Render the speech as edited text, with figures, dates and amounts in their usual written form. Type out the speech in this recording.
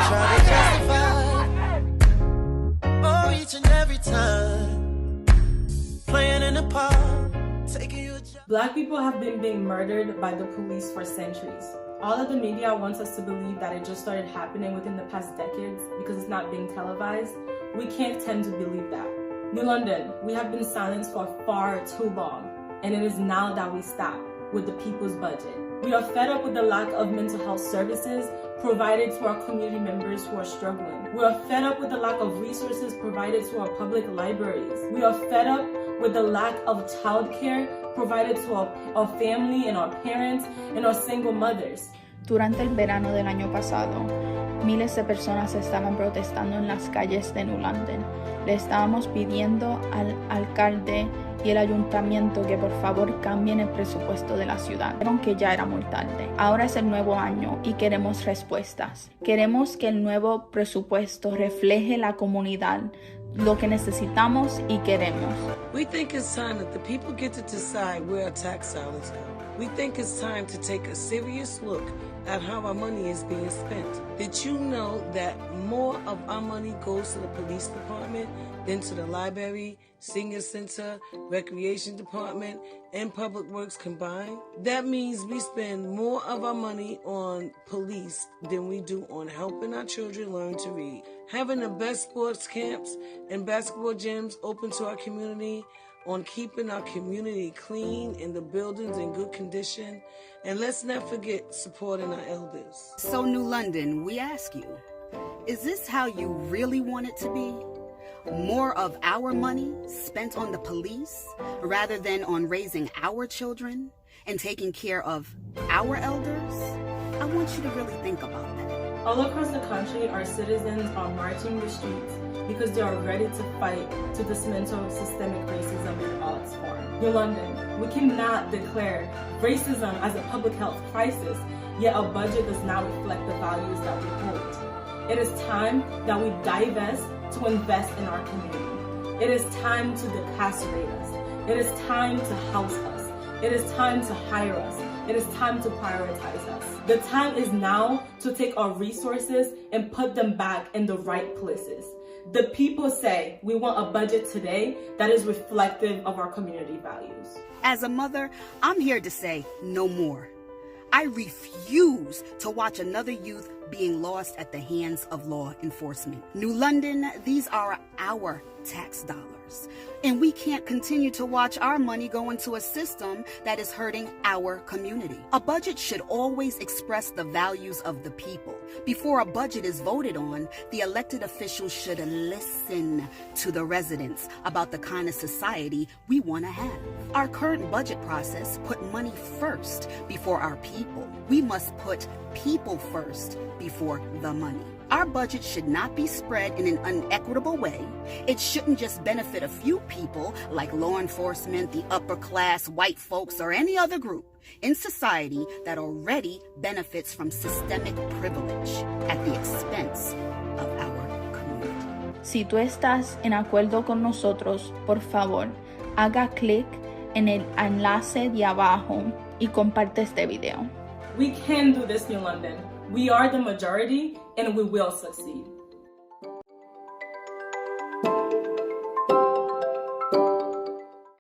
try to justify, oh, each and every time, playing in the park, taking you a job. Black people have been being murdered by the police for centuries. All of the media wants us to believe that it just started happening within the past decades because it's not being televised. We can't tend to believe that. New London, we have been silenced for far too long, and it is now that we stop with the people's budget. We are fed up with the lack of mental health services provided to our community members who are struggling. We are fed up with the lack of resources provided to our public libraries. We are fed up with the lack of childcare provided to our family and our parents and our single mothers. Durante el verano del año pasado, miles de personas estaban protestando en las calles de New London. Le estábamos pidiendo al alcalde y el ayuntamiento que por favor cambien el presupuesto de la ciudad. Dijeron que ya era muy tarde. Ahora es el nuevo año y queremos respuestas. Queremos que el nuevo presupuesto refleje la comunidad, lo que necesitamos y queremos. We think it's time that the people get to decide where our tax dollars go. We think it's time to take a serious look at how our money is being spent. Did you know that more of our money goes to the police department than to the library, senior center, recreation department, and public works combined? That means we spend more of our money on police than we do on helping our children learn to read. Having the best sports camps and basketball gyms open to our community, on keeping our community clean and the buildings in good condition. And let's not forget supporting our elders. So New London, we ask you, is this how you really want it to be? More of our money spent on the police rather than on raising our children and taking care of our elders? I want you to really think about that. All across the country, our citizens are marching the streets because they are ready to fight to dismantle systemic racism in all its forms. New London, we cannot declare racism as a public health crisis, yet our budget does not reflect the values that we hold. It is time that we divest to invest in our community. It is time to decarcerate us. It is time to house us. It is time to hire us. It is time to prioritize us. The time is now to take our resources and put them back in the right places. The people say we want a budget today that is reflective of our community values. As a mother, I'm here to say no more. I refuse to watch another youth being lost at the hands of law enforcement. New London, these are our tax dollars, and we can't continue to watch our money go into a system that is hurting our community. A budget should always express the values of the people. Before a budget is voted on, the elected officials should listen to the residents about the kind of society we want to have. Our current budget process put money first before our people. We must put people first before the money. Our budget should not be spread in an unequitable way. It shouldn't just benefit a few people like law enforcement, the upper class, white folks, or any other group in society that already benefits from systemic privilege at the expense of our community. Si tú estás en acuerdo con nosotros, por favor, haga clic en el enlace de abajo y comparte este video. We can do this, New London. We are the majority and we will succeed.